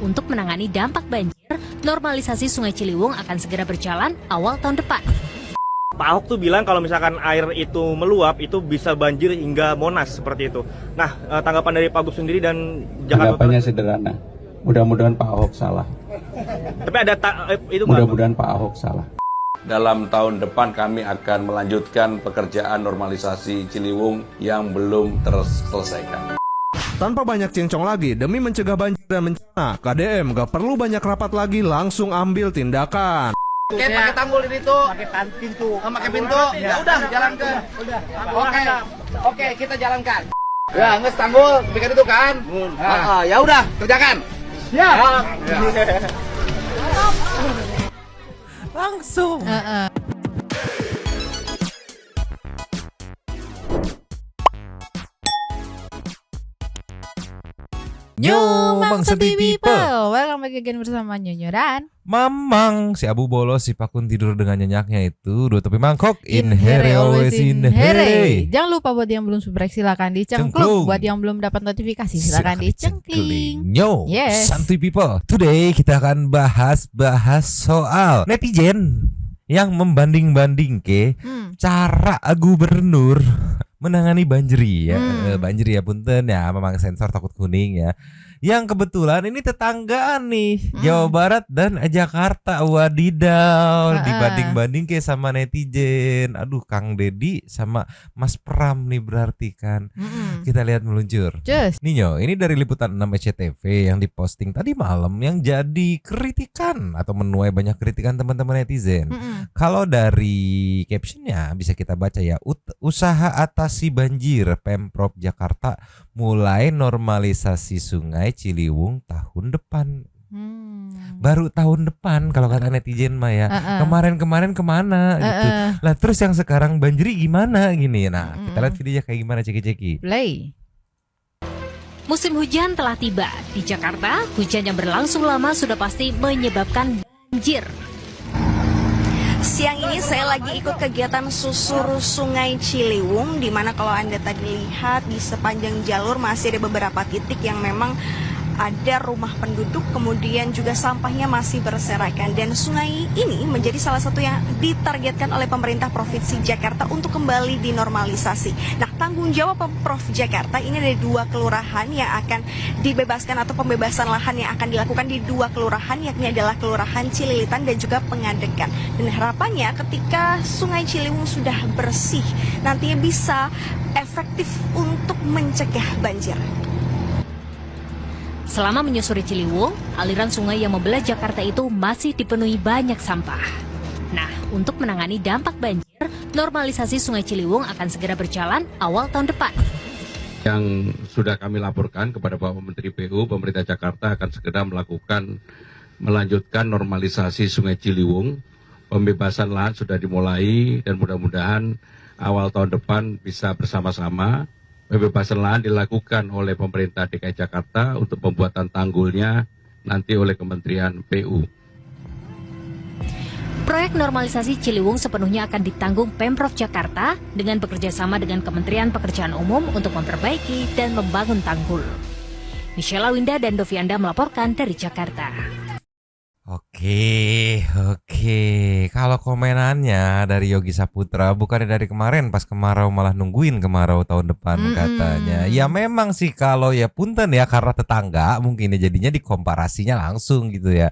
untuk menangani dampak banjir, normalisasi Sungai Ciliwung akan segera berjalan awal tahun depan. Pak Ahok tuh bilang kalau misalkan air itu meluap itu bisa banjir hingga Monas seperti itu. Nah, tanggapan dari Pak Gup sendiri dan Jakarta. Tanggapannya sederhana. Mudah-mudahan Pak Ahok salah. Tapi ada itu mudah-mudahan Pak Ahok salah. Dalam tahun depan kami akan melanjutkan pekerjaan normalisasi Ciliwung yang belum terselesaikan. Tanpa banyak cincong lagi, demi mencegah banjir dan bencana, KDM gak perlu banyak rapat lagi, langsung ambil tindakan. Oke, pakai tanggul ini tuh. Pakai pintu. Pakai pintu. Ya udah, jalankan. Oke, kita jalankan. Ya, nges tanggul, bikin itu kan. Ya udah, kerjakan. Ya. Langsung. Yo, Bang Santuy People. Welcome back again bersama Nyonyo dan Mamang. Si Abu bolos, si Pakun tidur dengan nyenyaknya itu. Dua topi mangkok. In here, always in here. Jangan lupa buat yang belum subscribe silakan dicengklung. Buat yang belum dapat notifikasi silakan dicengkling. Yo, Santuy People. Today kita akan bahas soal netizen yang membanding-banding ke cara gubernur menangani banjir ya. Banjir ya punten ya, memang sensor takut kuning ya. Yang kebetulan ini tetanggaan nih, Jawa Barat dan Jakarta. Wadidaw, dibanding-banding kayak sama netizen. Aduh, Kang Dedi sama Mas Pram nih berarti kan. Kita lihat meluncur. Ninyo, ini dari liputan 6 SCTV yang diposting tadi malam yang jadi kritikan atau menuai banyak kritikan teman-teman netizen. Kalau dari captionnya bisa kita baca ya, usaha atasi banjir Pemprov Jakarta mulai normalisasi Sungai Ciliwung tahun depan. Baru tahun depan kalau kata netizen mah ya. Kemarin-kemarin kemana gitu. Lah terus yang sekarang banjiri gimana gini. Nah, kita lihat videonya kayak gimana, ceki-ceki. Play. Musim hujan telah tiba. Di Jakarta, hujan yang berlangsung lama sudah pasti menyebabkan banjir. Siang ini saya lagi ikut kegiatan susur Sungai Ciliwung, di mana kalau Anda tadi lihat di sepanjang jalur masih ada beberapa titik yang memang ada rumah penduduk, kemudian juga sampahnya masih berserakan. Dan sungai ini menjadi salah satu yang ditargetkan oleh pemerintah Provinsi Jakarta untuk kembali dinormalisasi. Nah, tanggung jawab Pemprov Jakarta ini ada 2 kelurahan yang akan dibebaskan atau pembebasan lahan yang akan dilakukan di 2 kelurahan, yakni adalah Kelurahan Cililitan dan juga Pengadekan. Dan harapannya ketika Sungai Ciliwung sudah bersih, nantinya bisa efektif untuk mencegah banjir. Selama menyusuri Ciliwung, aliran sungai yang membelah Jakarta itu masih dipenuhi banyak sampah. Nah, untuk menangani dampak banjir, normalisasi Sungai Ciliwung akan segera berjalan awal tahun depan. Yang sudah kami laporkan kepada Bapak Menteri PU, pemerintah Jakarta akan segera melanjutkan normalisasi Sungai Ciliwung. Pembebasan lahan sudah dimulai dan mudah-mudahan awal tahun depan bisa bersama-sama. Pembebasan lahan dilakukan oleh pemerintah DKI Jakarta untuk pembuatan tanggulnya nanti oleh Kementerian PU. Proyek normalisasi Ciliwung sepenuhnya akan ditanggung Pemprov Jakarta dengan bekerjasama dengan Kementerian Pekerjaan Umum untuk memperbaiki dan membangun tanggul. Michelle Winda dan Dovianda melaporkan dari Jakarta. Oke. Kalau komenannya dari Yogi Saputra, bukannya dari kemarin pas kemarau malah nungguin kemarau tahun depan katanya. Ya memang sih kalau ya punten ya karena tetangga mungkin ya jadinya dikomparasinya langsung gitu ya.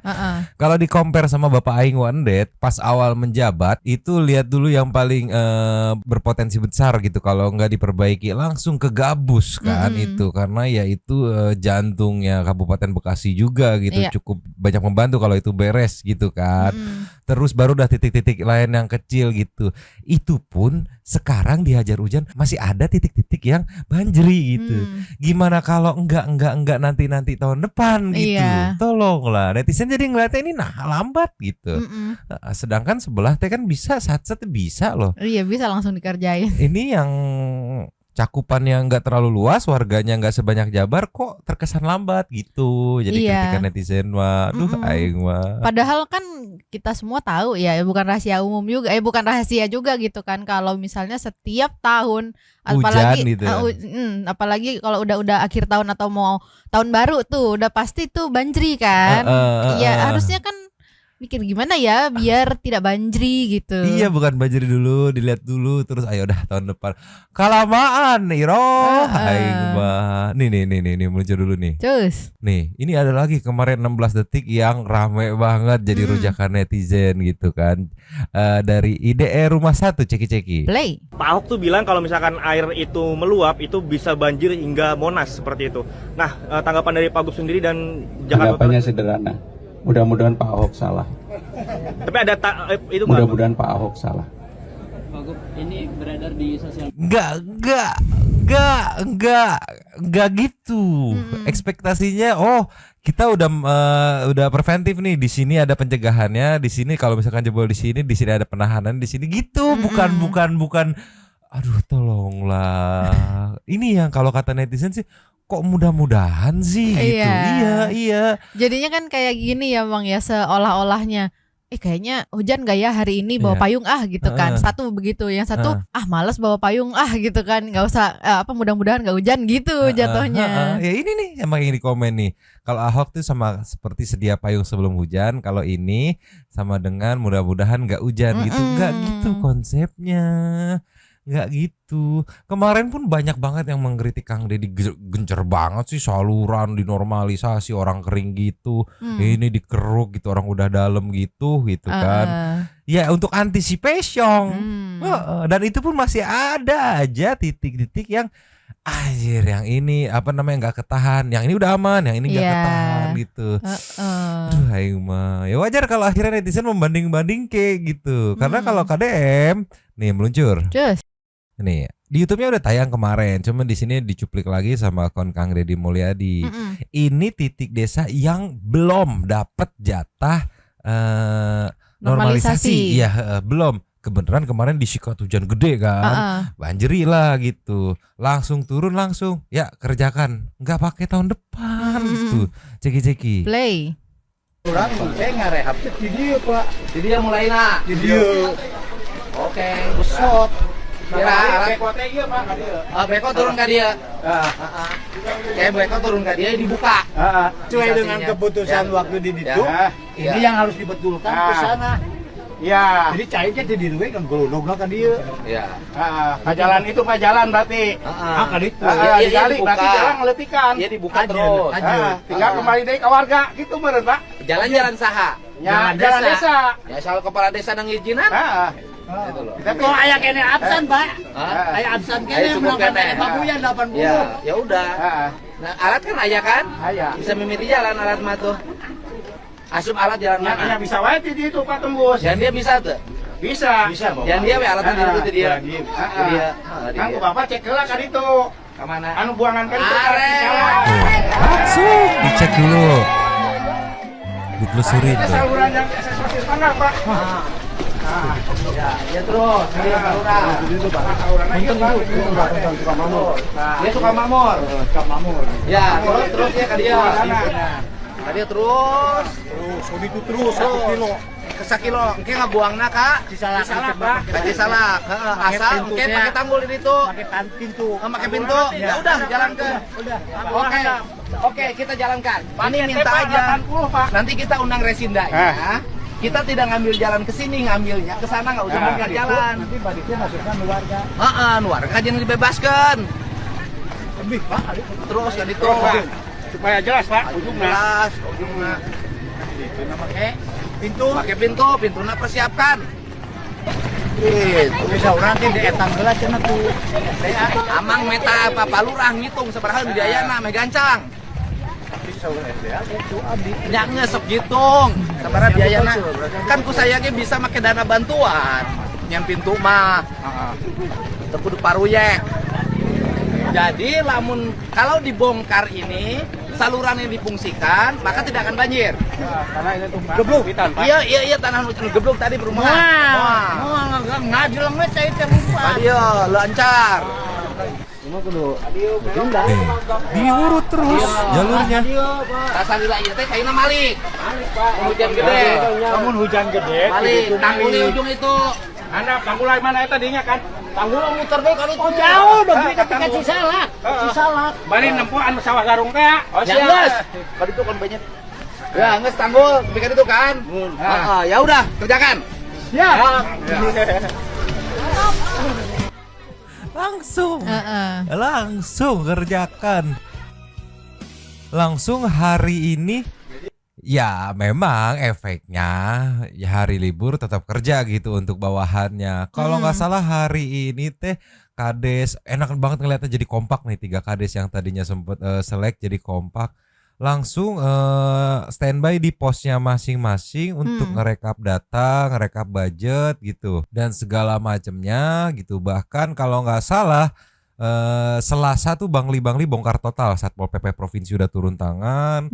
Kalau dikompar sama Bapak Aing Wandet pas awal menjabat itu lihat dulu yang paling berpotensi besar gitu kalau nggak diperbaiki langsung ke Gabus kan itu karena ya itu jantungnya Kabupaten Bekasi juga gitu. Cukup banyak membantu kalau itu beres gitu kan. Terus baru udah titik-titik lain yang kecil gitu. Itu pun sekarang dihajar hujan masih ada titik-titik yang banjiri gitu. Gimana kalau enggak nanti tahun depan gitu. Tolonglah netizen jadi ngeliatnya ini lambat gitu. Sedangkan sebelah teh kan bisa sat-sat bisa loh. Iya, bisa langsung dikerjain. Ini yang cakupannya nggak terlalu luas, warganya nggak sebanyak Jabar, kok terkesan lambat gitu. Jadi kritikan netizen mah, aduh aing mah. Padahal kan kita semua tahu ya, bukan rahasia umum juga, bukan rahasia juga gitu kan, kalau misalnya setiap tahun, apalagi hujan gitu. Apalagi kalau udah akhir tahun atau mau tahun baru tuh, udah pasti tuh banjiri kan. Ya harusnya kan mikir gimana ya biar tidak banjiri gitu. Iya, bukan banjiri dulu, dilihat dulu terus ayo dah tahun depan. Kelamaan Iro. Aing mah. Nih muncul dulu nih. Cus. Nih, ini ada lagi kemarin 16 detik yang rame banget jadi rujakan netizen gitu kan. Dari IDE Rumah 1 ceki-ceki. Play. Pak Ahok tuh bilang kalau misalkan air itu meluap itu bisa banjir hingga Monas seperti itu. Nah, tanggapan dari Pak Gup sendiri dan Jakarta Tanggapannya sederhana. Mudah-mudahan Pak Ahok salah. Tapi ada itu nggak? Mudah-mudahan Pak Ahok salah. Pak Gup, ini beredar di sosial. Enggak gitu. Ekspektasinya kita udah preventif nih, di sini ada pencegahannya, di sini kalau misalkan jebol di sini ada penahanan di sini gitu. Bukan. Aduh, tolonglah. Ini yang kalau kata netizen sih, kok mudah-mudahan sih gitu. Iya. Jadinya kan kayak gini ya Bang ya, seolah-olahnya kayaknya hujan gak ya hari ini, bawa payung gitu kan. Satu begitu, yang satu malas bawa payung gitu kan, nggak usah mudah-mudahan gak hujan gitu jatuhnya. Ya ini nih emang yang di komen nih. Kalau Ahok tuh sama seperti sedia payung sebelum hujan, kalau ini sama dengan mudah-mudahan gak hujan gitu. Gak gitu konsepnya. Nggak gitu. Kemarin pun banyak banget yang mengkritik Kang Deddy, gencer banget sih saluran dinormalisasi, orang kering gitu. Ini dikeruk gitu, orang udah dalam gitu kan. Ya untuk anticipation. Dan itu pun masih ada aja titik-titik yang anjir, yang ini nggak ketahan, yang ini udah aman, yang ini nggak ketahan gitu. Aduh, aing mah. Ya wajar kalau akhirnya netizen membanding-banding kayak gitu. Karena kalau KDM nih meluncur. Just. Nih, di YouTube-nya udah tayang kemarin, cuman di sini dicuplik lagi sama akun Kang Deddy Mulyadi. Ini titik desa yang belum dapat jatah normalisasi. Iya, belum. Kebenaran kemarin disikat hujan gede kan, banjiri lah gitu. Langsung turun langsung, ya kerjakan. Nggak pakai tahun depan gitu. Ceki-ceki. Play. Kurang, saya nggak rehab di dia Pak. Di dia mulai nak. Di dia. Oke, besot. Beko turun ke dia. Beko turun ke dia dibuka. Sesuai dengan keputusan waktu di situ. Ini yang harus dibetulkan ke sana. Ya. Jadi cairnya di dieu kan golodogna ka dieu. Ya. Jalan itu mah jalan berarti. Kan itu. Digali berarti jalan ngeletikan. Iya dibuka terus. Tinggal kembali deui ka warga gitu meureun, Pak. Jalan saha? Jalan desa. Ya soal kepala desa nang izinan. Itu loh. Tapi kalau aya kene absen, Pak. Aya absen kene baguyan 80. Ya udah. Nah, alat kan aya kan? Aya. Bisa mimiti jalan alat mah tuh. Asup alat jalan mana? Ya bisa wae di itu Pak tembus. Dan dia bisa tuh. Bisa. Dan dia alatnya di situ dia. Dia. Kan ku Bapak cek heula ka ditu. Ka mana? Anu buangan kan itu. Langsung dicek dulu. Ditelusurin tuh. Saluran yang sosis mana, Pak? Ya terus, dia saluran. Itu Pak. Saluran itu suka mamur. Dia suka mamur. Suka mamur. Ya, terus dia ke dia. Dia terus itu terus 1 kilo. Ke 1 kilo, engke ngabuangna ka Cisalak, Pak. Ka Cisalak. Asal engke pakai tanggul di ditu. Pakai pintu. Pakai pintu. Ya udah jalankan. Oke, kita jalankan. Ini minta aja. Nanti kita undang Resinda ya. Kita tidak ngambil jalan ke sini, ngambilnya ke sana, nggak usah buka jalan. Nanti badiknya masukkan warga. Warga jangan dibebaskan. Lebih, Pak. Terus kan itu. Supaya jelas, Pak. Jelas, ujungnya. Pakai pintunya persiapkan. Gitu. Bisa orang teh di etang gelas cenah tuh. Amang meta apa lurah ngitung sabaraha biayana me gancang. Nya ngesep gitung. Sabaraha biayana. Kan ku saya ge bisa make dana bantuan. Yang pintu mah. Teu kudu paruyek. Jadi lamun kalau dibongkar ini saluran yang difungsikan maka tidak akan banjir. Karena ini tuh geblok pitan, Pak. Iya tanah nu geblok tadi perumahan. Wah, ngajeleng we teh teh lupa. Iya, lancar. Nih, diurut terus jalurnya. Salila ieu teh kaina Malik. Hujan gede. Namun hujan gede. Malik, tanggul di ujung itu. Anak tanggul mana eta dinya kan? Tanggul muter deui kali. Oh jauh dong kita kan si salak. Si salak. Bari nempuh anu sawah garung teh. Oh Ya geus. Bari itu kan banyak. Ya, geus tanggul, bikin itu kan. Heeh, ya udah, kerjakan. Siap. Langsung kerjakan. Langsung hari ini. Ya memang efeknya ya hari libur tetap kerja gitu untuk bawahannya. Kalau nggak salah hari ini teh kades enak banget ngeliatnya jadi kompak nih, 3 kades yang tadinya sempet selek jadi kompak. Langsung standby di posnya masing-masing untuk ngerekap data, ngerekap budget gitu dan segala macamnya gitu. Bahkan kalau nggak salah Selasa tuh Bangli bongkar total, Satpol PP provinsi udah turun tangan.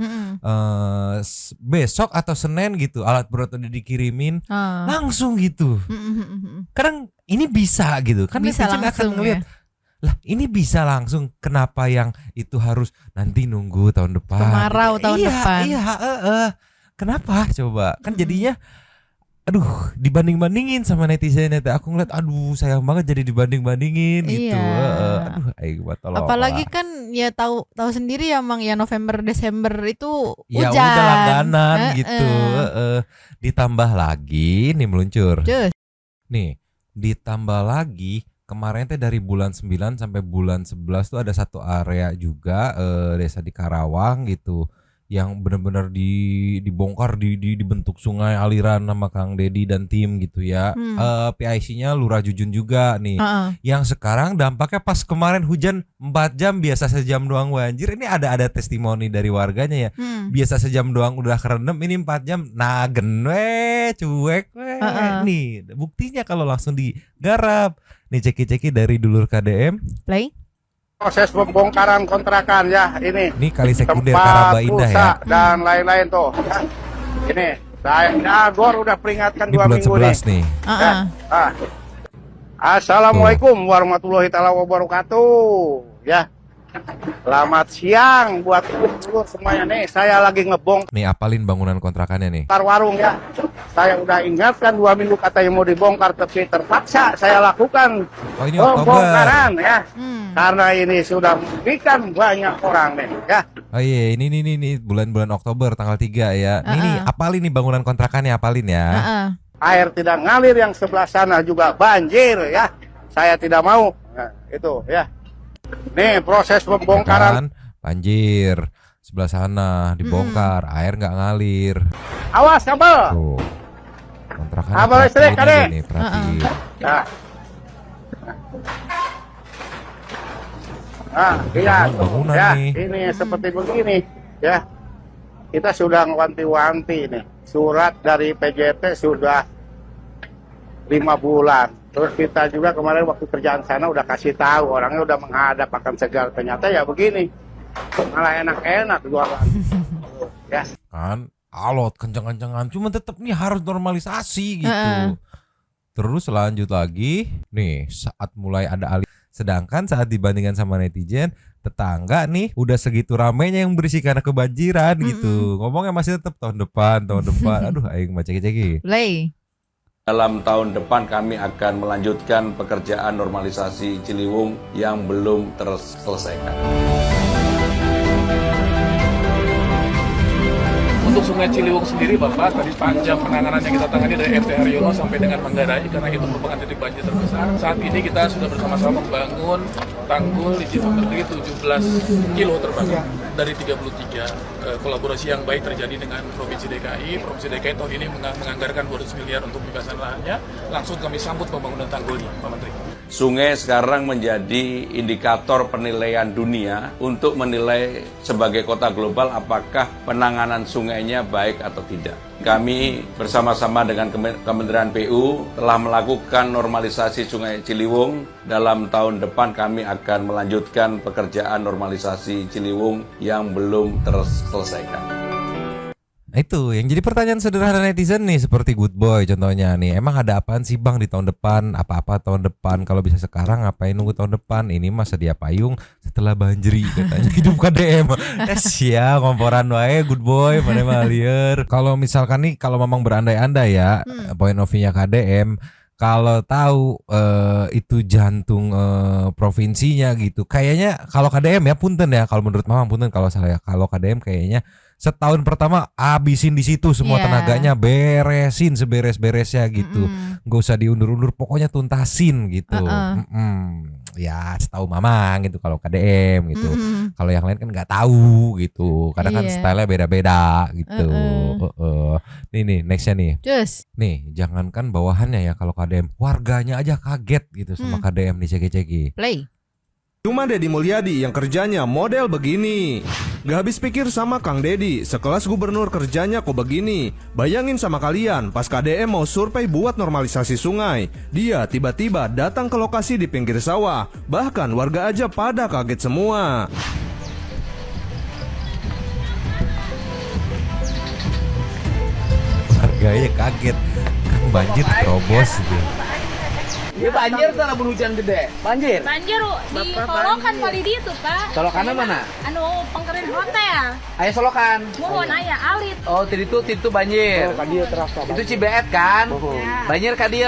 Besok atau Senin gitu alat berat udah dikirimin langsung gitu. Kadang ini bisa gitu kan, Bisa netizen akan langsung, ngeliat lah ini bisa langsung, kenapa yang itu harus nanti nunggu tahun depan Kemarau tahun depan. Iya kenapa coba kan jadinya aduh dibanding-bandingin sama netizen itu. Aku ngeliat aduh sayang banget jadi dibanding-bandingin gitu. Aduh aing tolong. Apalagi kan ya tahu sendiri ya Mang ya, November Desember itu ya hujan. udah langganan gitu. Ditambah lagi nih meluncur. Nih ditambah lagi kemarin teh dari bulan 9 sampai bulan 11 tuh ada satu area juga desa di Karawang gitu yang benar-benar dibongkar dibentuk sungai aliran sama Kang Dedi dan tim gitu ya. PIC-nya Lurah Jujun juga nih. Yang sekarang dampaknya pas kemarin hujan 4 jam biasa sejam doang banjir. Ini ada testimoni dari warganya ya. Biasa sejam doang udah kerendam, ini 4 jam nagen cuek nih. Buktinya kalau langsung digarap. Nih ceki-ceki dari dulur KDM. Play. Proses pembongkaran kontrakan ya ini kali sekunder tempat Karaba Indah rusak ya. dan lain-lain tuh. Ini saya Gor udah peringatkan Di 2 bulan minggu 11 nih. Assalamualaikum warahmatullahi wabarakatuh ya. Selamat siang buat dulur semuanya nih. Saya lagi ngebongkar Nih apalin bangunan kontrakannya nih. warung ya. Saya udah ingatkan 2 minggu katanya mau dibongkar, tapi terpaksa saya lakukan ini Oktober. pembongkaran ya. Karena ini sudah merugikan banyak orang nih ya. Oh iya ini bulan-bulan Oktober tanggal 3 ya. Nih apalin nih bangunan kontrakannya, apalin ya. Air tidak ngalir, yang sebelah sana juga banjir ya. Saya tidak mau. Nah, itu ya. Nih proses pembongkaran. Kan, banjir sebelah sana dibongkar, air nggak ngalir. Awas kabel. Tuh. Kontrakannya Kabel listrik, perhatiin Kade. aja nih, perhatiin. Iya. Bangunan Ya, nih. ini seperti begini ya. Kita sudah wanti-wanti nih. Surat dari PJT sudah 5 bulan. Terus kita juga kemarin waktu kerjaan sana udah kasih tahu, orangnya udah menghadap akan segala, ternyata ya begini. Malah enak-enak jualan. Ya. Kan alot kencang-kencangan, cuma tetap nih harus normalisasi gitu. Terus lanjut lagi nih saat mulai ada alih, sedangkan saat dibandingkan sama netizen, tetangga nih udah segitu ramenya yang berisik karena kebanjiran gitu. Ngomongnya masih tetap tahun depan. Aduh aing mah ceki-ceki. Play. Dalam tahun depan kami akan melanjutkan pekerjaan normalisasi Ciliwung yang belum terselesaikan. Untuk Sungai Ciliwung sendiri Bapak, tadi panjang penanganannya kita tangani dari MT Haryono sampai dengan Manggarai karena itu merupakan titik banjir terbesar. Saat ini kita sudah bersama-sama membangun tanggul di Cipta 17 kilo terbangun dari 33. Kolaborasi yang baik terjadi dengan Provinsi DKI. Provinsi DKI tahun ini menganggarkan 200 miliar untuk pembebasan lahannya. Langsung kami sambut pembangunan tanggulnya, Pak Menteri. Sungai sekarang menjadi indikator penilaian dunia untuk menilai sebagai kota global apakah penanganan sungainya baik atau tidak. Kami bersama-sama dengan Kementerian PU telah melakukan normalisasi Sungai Ciliwung. Dalam tahun depan kami akan melanjutkan pekerjaan normalisasi Ciliwung yang belum terselesaikan. Itu yang jadi pertanyaan sederhana netizen nih, seperti Good Boy contohnya nih. Emang ada apaan sih Bang di tahun depan? Apa-apa tahun depan? Kalau bisa sekarang ngapain nunggu tahun depan? Ini mah sedia payung setelah banjiri katanya. Hidup KDM. Ya ngomporan wae Good Boy mana mah lieur. Kalau misalkan nih kalau memang berandai-andai ya, point of view-nya KDM, kalau tahu itu jantung provinsinya gitu. Kayaknya kalau KDM ya punten ya, kalau menurut Mamang punten kalau salah ya. Kalau KDM kayaknya setahun pertama abisin di situ semua tenaganya, beresin seberes-beresnya gitu. Gak usah diundur-undur, pokoknya tuntasin gitu. Ya setahu Mamang gitu kalau KDM gitu. Kalau yang lain kan nggak tahu gitu. Kadang kan stylenya beda-beda gitu. Nih nextnya nih. Nih jangankan bawahannya ya, kalau KDM warganya aja kaget gitu sama KDM di ceki-ceki. Play. Cuma Deddy Mulyadi yang kerjanya model begini. Gak habis pikir sama Kang Deddy, sekelas gubernur kerjanya kok begini. Bayangin sama kalian, pas KDM mau survei buat normalisasi sungai, dia tiba-tiba datang ke lokasi di pinggir sawah. Bahkan warga aja pada kaget semua. Warganya kaget, kan banjir terobos gitu. Dia banjir tuh lamun hujan gede. Banjir di Solokan kali di itu, Pak. Solokannya mana? Anu pengkeren hotel. Aya Solokan. Muhun aya alit. Oh, titu banjir. Kadieu terasa. Itu Cibeet kan? Banjir ka dieu.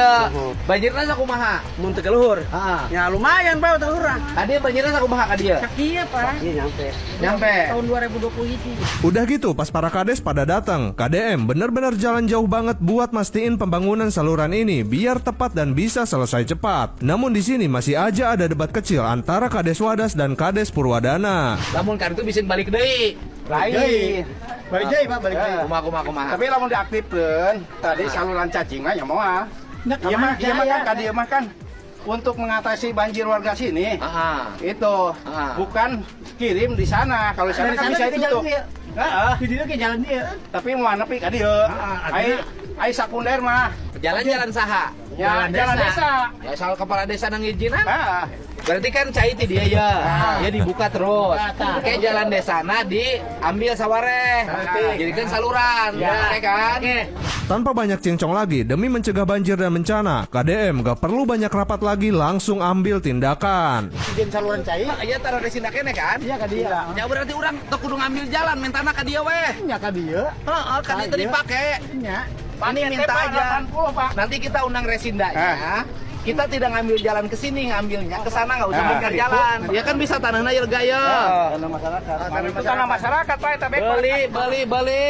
Banjirna sakumaha? Mun teu keluhur. Ya lumayan Pak teu urang. Kadieu banjirna sakumaha ka dieu? Sakieu, Pak. Iya Nyampe. Tahun 2021. Udah gitu pas para kades pada datang, KDM bener-bener jalan jauh banget buat mastiin pembangunan saluran ini biar tepat dan bisa selesai cepat. Namun di sini masih aja ada debat kecil antara Kades Wadas dan Kades Purwadana. Lamun kan itu bisa balik deui. Lain. Balik deui Pak, balik deui. Kumaha. Tapi lamun diaktifkeun, tadi saluran cacing mah ya moal. Iya mah kan dia mah kan untuk mengatasi banjir warga sini. Itu bukan kirim di sana. Kalau di sana kan bisa ditutup. Di dieu ke jalan dia. Tapi mau nepi ka dieu. Ai sekunder mah Jalan-jalan saha? ya jalan desa. Ya soal kepala desa nang izinan. Berarti kan cai ti dia ya. Ya dibuka terus. Kayak jalan desana diambil sawareh. Jadi kan saluran. Ya kan? Tanpa banyak cincong lagi, demi mencegah banjir dan bencana, KDM gak perlu banyak rapat lagi, langsung ambil tindakan. Izin saluran cai. Iya taruh resina kene kan? Iya ka dieu. Ya berarti urang teu kudu ngambil jalan mentana ka dieu weh. Nya ka dieu. Heeh, kan itu dipake. Nya. Ini minta aja. 80, Pak. Nanti kita undang resindanya. Kita tidak ngambil jalan ke sini, ngambilnya ke sana, nggak usah bongkar jalan. Ya kan bisa tanahnya ya gaya. Tanah masyarakat. Itu tanah masyarakat Pak, tapi Beli.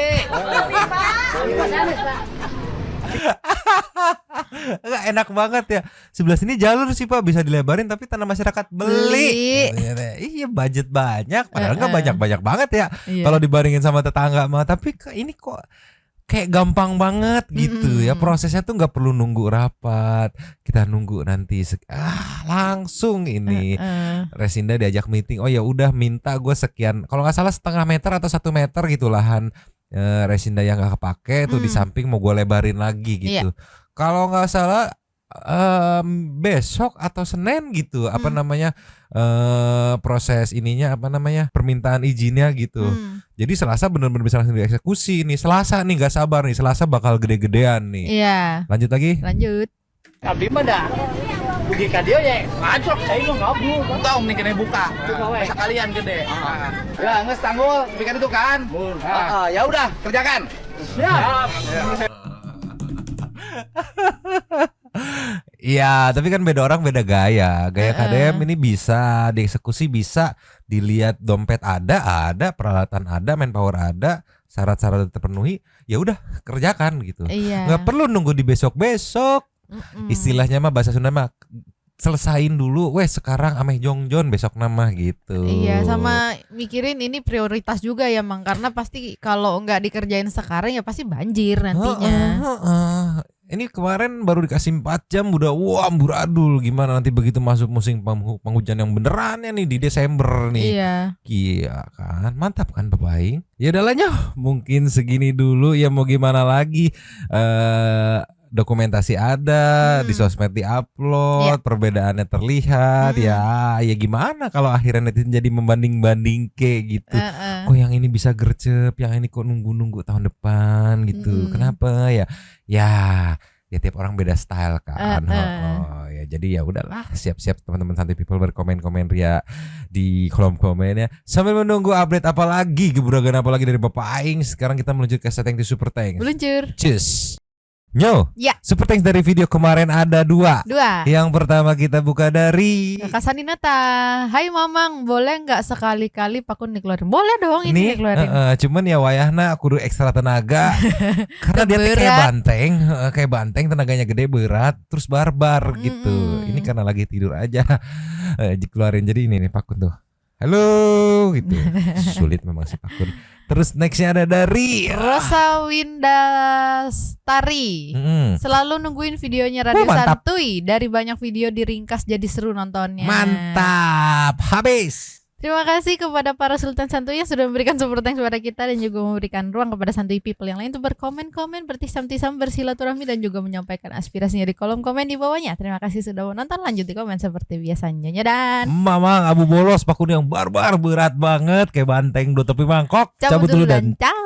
Enggak enak banget ya. Sebelah sini jalur sih Pak bisa dilebarin, tapi tanah masyarakat beli. Iya budget banyak, padahal nggak banyak banget ya. Kalau dibandingin sama tetangga mah, tapi ini kok kayak gampang banget gitu ya, prosesnya tuh nggak perlu nunggu rapat, kita nunggu nanti langsung ini Resinda diajak meeting, oh ya udah minta gue sekian, kalau nggak salah setengah meter atau 1 meter gitu lahan Resinda yang nggak kepake tuh di samping mau gue lebarin lagi gitu. Kalau nggak salah besok atau Senin gitu apa namanya proses ininya apa namanya permintaan izinnya gitu. Jadi Selasa benar-benar bisa langsung dieksekusi nih. Selasa nih nggak sabar nih, Selasa bakal gede-gedean nih. Iya. Lanjut lagi. Lanjut. Abdi mah dah. Di ka dieu ya ngajok cai lu ngabul. Tong nih kena buka. Sekalian gede. Ya geus tanggul bikin itu kan. Ya udah kerjakan. Siap. Iya, tapi kan beda orang beda gaya. Gaya KDM ini bisa dieksekusi, bisa dilihat dompet ada, peralatan ada, manpower ada, syarat-syarat terpenuhi, ya udah kerjakan gitu. Nggak perlu nunggu di besok-besok. Istilahnya mah bahasa Sunda mah selesain dulu, sekarang ameh jongjon besok nama gitu. Iya, sama mikirin ini prioritas juga ya Mang, karena pasti kalau nggak dikerjain sekarang ya pasti banjir nantinya. Ini kemarin baru dikasih 4 jam udah amburadul, gimana nanti begitu masuk musim penghujan yang benerannya nih di Desember nih. Iya kan, mantap kan Bapak Aing. Ya udahlah mungkin segini dulu ya, mau gimana lagi. dokumentasi ada, di sosmed diupload, perbedaannya terlihat, ya gimana kalau akhirnya netizen jadi membanding-banding gitu. Kok yang ini bisa gercep, yang ini kok nunggu-nunggu tahun depan gitu. Kenapa ya? Ya tiap orang beda style kan. Ya jadi ya udahlah, siap-siap teman-teman Santuy People berkomen-komen ria di kolom komennya. Sambil menunggu update apa lagi, gebrakan apa lagi dari Bapak Aing. Sekarang kita meluncur ke Setting to Super Thanks. Meluncur. Cus. Nyo, ya. Super Thanks dari video kemarin ada dua. Yang pertama kita buka dari Kak Saninata. Hai Mamang, boleh nggak sekali-kali Pakun dikeluarin? Boleh dong ini dikeluarin. Cuman ya wayahna kudu ekstra tenaga. Karena dia tuh kayak banteng, tenaganya gede, berat, terus barbar gitu. Ini karena lagi tidur aja. Dikeluarin, jadi ini nih Pakun tuh. Halo gitu. Sulit memang si Pakun. Terus nextnya ada dari Rosa Windastari. Selalu nungguin videonya Radio Santuy. Dari banyak video diringkas jadi seru nontonnya. Mantap. Habis. Terima kasih kepada para Sultan Santuy yang sudah memberikan support thanks kepada kita dan juga memberikan ruang kepada Santuy People yang lain untuk berkomen-komen, bertisam-tisam, bersilaturahmi dan juga menyampaikan aspirasinya di kolom komen di bawahnya. Terima kasih sudah menonton. Lanjut di komen seperti biasanya. Dan Mamang Abu Bolos Pakun yang barbar berat banget kayak banteng dua topi mangkok. Cabut dulu dan ciao.